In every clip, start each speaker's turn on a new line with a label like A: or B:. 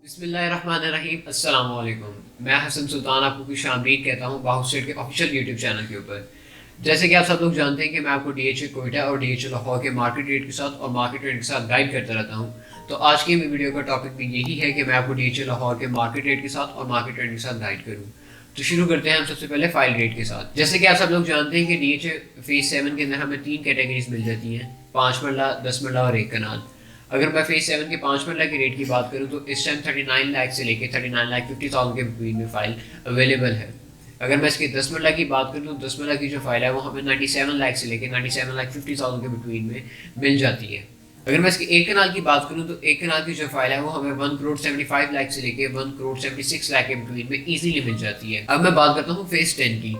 A: बिस्मिल्लाहिर्रहमानिर्रहीम। अस्सलाम वालेकुम। मैं हसन सुल्तान आपको खुशामदीद कहता हूँ बाहु स्टेट के ऑफिशियल यूट्यूब चैनल के ऊपर। जैसे कि आप सब लोग जानते हैं कि मैं आपको डीएचए कोयटा और डीएचए लाहौर के मार्केट रेट के साथ और मार्केट रेट के साथ गाइड करता रहता हूँ। तो आज की वीडियो का टॉपिक भी यही है कि मैं आपको डीएचए लाहौर के मार्केट रेट के साथ और मार्केट रेट के साथ गाइड करूँ। तो शुरू करते हैं हम सबसे पहले फाइल रेट के साथ। जैसे कि आप सब लोग जानते हैं कि डीएचए फेज 7 के अंदर हमें 3 कैटेगरीज मिल जाती हैं, 5 मरला, 10 मरला और 1 कनाल। अगर मैं फेज 7 के 5 मरला की रेट की बात करूं तो इस टाइम 39 लाख से लेके 39,50,000 के बिटवीन में फाइल अवेलेबल है। अगर मैं इसकी 10 मरला की बात करूं तो 10 मरला की जो फाइल है वो हमें 97 लाख से लेके 97,50,000 के बिटवीन में मिल जाती है। अगर मैं इसकी 1 कनाल की बात करूं तो 1 कनाल की जो फाइल है वो हमें 1 करोड़ 75 लाख से लेके 1 करोड़ 76 लाख के बिटवीन में इजीली मिल जाती है। अब मैं बात करता हूँ फेज 10 की।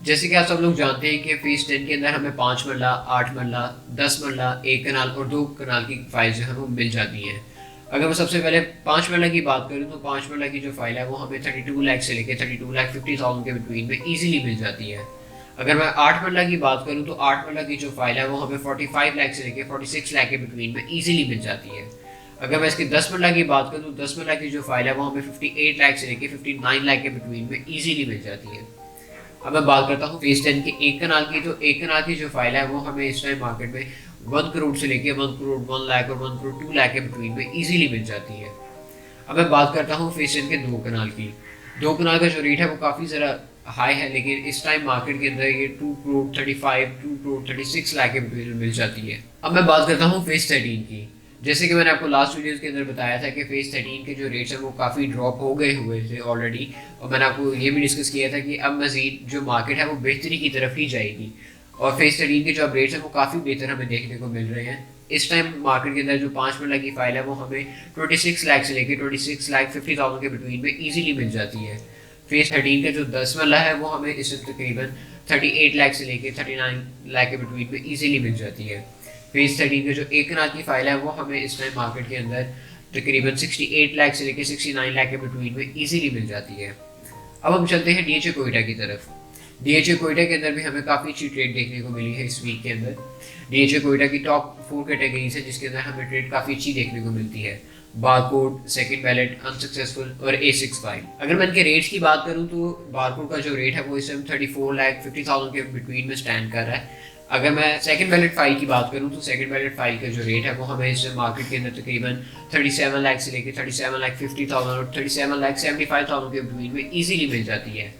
A: जैसे कि आप सब लोग जानते हैं कि फेज 10 के अंदर हमें 5 मरला, 8 मरला, 10 मरला, 1 कनाल और 2 कनाल की फाइल जो है वो मिल जाती हैं। अगर मैं सबसे पहले 5 मरला की बात करूं तो 5 मरला की जो फाइल है वो हमें 32 लाख से लेकर 32,50,000 के बिटवीन में इजीली मिल जाती है। अगर मैं 8 मरला की बात करूं तो 8 मरला की जो फाइल है वो हमें 45 लाख से लेकर 46 लाख के बिटवीन में इजीली मिल जाती है। अगर मैं इसकी 10 मरला की बात करूं तो 10 मरला की जो फाइल है वो हमें 58 लाख से लेकर 59 लाख के बिटवीन में इजीली मिल जाती है। अब मैं बात करता हूँ फेज 10 के 1 कनाल की। तो 1 कनाल की जो फाइल है वो हमें इस टाइम मार्केट में 1 करोड़ से लेके 1 करोड़ 1 लाख और 1 करोड़ 2 लाख के बिटवीन में इजीली मिल जाती है। अब मैं बात करता हूँ फेज 10 के 2 कनाल की। 2 कनाल का जो रेट है वो काफ़ी ज़रा हाई है, लेकिन इस टाइम मार्केट के अंदर ये 2 करोड़ 35, 2 करोड़ 36 लाख के बिटवीन में मिल जाती है। अब मैं बात करता हूँ फेज 13 की। जैसे कि मैंने आपको लास्ट वीडियोस के अंदर बताया था कि फेज 13 के जो रेट्स हैं वो काफ़ी ड्रॉप हो गए हुए थे ऑलरेडी, और मैंने आपको ये भी डिस्कस किया था कि अब मज़ीद जो मार्केट है वो बेहतरी की तरफ ही जाएगी और फेज 13 के जो अब रेट्स हैं वो काफ़ी बेहतर हमें देखने को मिल रहे हैं। इस टाइम मार्केट के अंदर जो 5 मरला की फाइल है वो हमें 26 लाख से लेकर 26,50,000 के बिटवीन में ईजिली मिल जाती है। फेज 13 का जो 10 मरला है वो हमें इस तकरीबन 38 लाख से लेकर 39 लाख के बिटवीन में ईजिली मिल जाती है। फेज 13 का जो 1 कनाल की फाइल है वो हमें इस टाइम मार्केट के अंदर तकरीबन 68 लाख से लेकर 69 लाख के बिटवीन में इजीली मिल जाती है। अब हम चलते हैं डीएचए कोयटा की तरफ। डीएचए कोयटा के अंदर भी हमें काफ़ी अच्छी ट्रेड देखने को मिली है इस वीक के अंदर। डीएचए कोयटा की टॉप 4 कैटेगरीज है जिसके अंदर हमें ट्रेड काफ़ी अच्छी देखने को मिलती है। बारकोड, सेकंड बैलेट, अनसक्सेसफुल और A6 फाइल। अगर मैं इनके रेट्स की बात करूं तो बारकोड का जो रेट है वो इस टाइम 34,50,000 के बिटवीन में स्टैंड कर रहा है। अगर मैं सेकंड बैलेट फाइल की बात करूं तो सेकंड बैलेट फाइल का जो रेट है वो हमें इस मार्केट के अंदर तकरीबन 37 लाख से लेकर 37,50,000 और 37,75,000 के बिटवीन में इजीली मिल जाती है।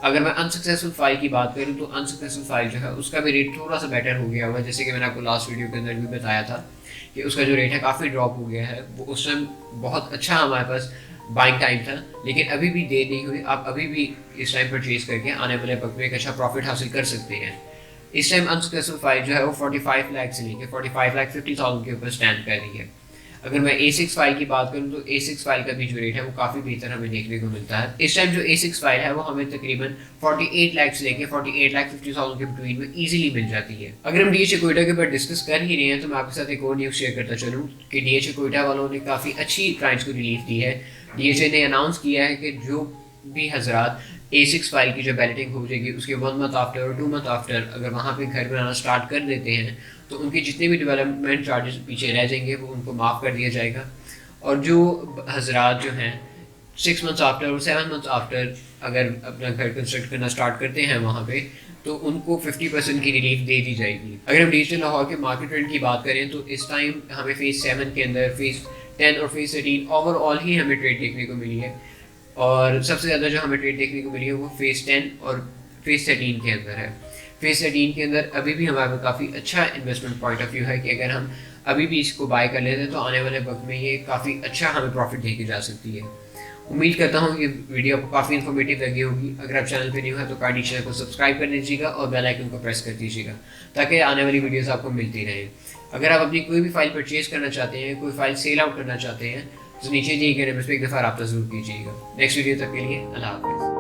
A: अगर मैं अनसक्सेसफुल फाइल की बात करूं तो अनसक्सेसफुल फाइल जो है उसका भी रेट थोड़ा सा बेटर हो गया हुआ है। जैसे कि मैंने आपको लास्ट वीडियो के अंदर भी बताया था कि उसका जो रेट है काफ़ी ड्रॉप हो गया है। वो उस टाइम बहुत अच्छा हमारे पास बाइंग टाइम था, लेकिन अभी भी देर नहीं हुई। आप अभी भी इस टाइम परचेज करके आने वाले वक्त में एक अच्छा प्रॉफिट हासिल कर सकते हैं। इस टाइम अनसक्सेसफुल फाइल जो है वो 45 लाख से लेकर 45,50,000 के ऊपर स्टैंड कर रही है। अगर मैं A6 फाइल की बात करूं तो A6 फाइल का भी जो रेट है वो काफ़ी बेहतर हमें देखने को मिलता है। इस टाइम जो A6 फाइल है वो हमें तकरीबन 48 लाख से लेकर 48,50,000 के बिटवीन में इजीली मिल जाती है। अगर हम डीएचए कोयटा के ऊपर डिस्कस कर ही रहे हैं तो मैं आपके साथ एक और न्यूज़ शेयर करता चलूँ कि डीएचए कोयटा वालों ने काफ़ी अच्छी क्लाइंट्स को रिलीफ दी है। डीएचए ने अनाउंस किया है कि जो भी हजरात A6 फाइल की जो बैलेटिंग हो जाएगी उसके 1 मंथ आफ्टर और 2 मंथ आफ्टर अगर वहाँ पे घर बनाना स्टार्ट कर देते हैं तो उनके जितने भी डेवलपमेंट चार्जेस पीछे रह जाएंगे वो उनको माफ़ कर दिया जाएगा। और जो हजरात जो हैं 6 मंथ्स आफ्टर और 7 मंथ्स आफ्टर अगर अपना घर कंस्ट्रक्ट करना स्टार्ट करते हैं वहाँ पे तो उनको 50% की रिलीफ दे दी जाएगी। अगर हम डिजिटल लाहौर के मार्केट रेट की बात करें तो इस टाइम हमें फेज 7 के अंदर फेज 10 और फेज 13 ओवरऑल ही हमें ट्रेड देखने को मिली है, और सबसे ज़्यादा जो हमें ट्रेड देखने को मिली है वो फेज 10 और फेज 13 के अंदर है। फेज 13 के अंदर अभी भी हमारे काफ़ी अच्छा इन्वेस्टमेंट पॉइंट ऑफ व्यू है कि अगर हम अभी भी इसको बाय कर लेते हैं तो आने वाले वक्त में ये काफ़ी अच्छा हमें प्रॉफिट दे के जा सकती है। उम्मीद करता हूँ कि वीडियो आपको काफ़ी इन्फॉर्मेटिव लगी होगी। अगर आप चैनल पे न्यू है तो काइंडली चैनल को सब्सक्राइब कर दीजिएगा और बेल आइकन को प्रेस कर दीजिएगा ताकि आने वाली वीडियोस आपको मिलती रहें। अगर आप अपनी कोई भी फाइल परचेज करना चाहते हैं, कोई फाइल सेल आउट करना चाहते हैं तो नीचे दिए गए नंबर पर एक दफ़ा रब्ता ज़रूर कीजिएगा। नेक्स्ट वीडियो तक के लिए अल्लाह हाफ़िज़।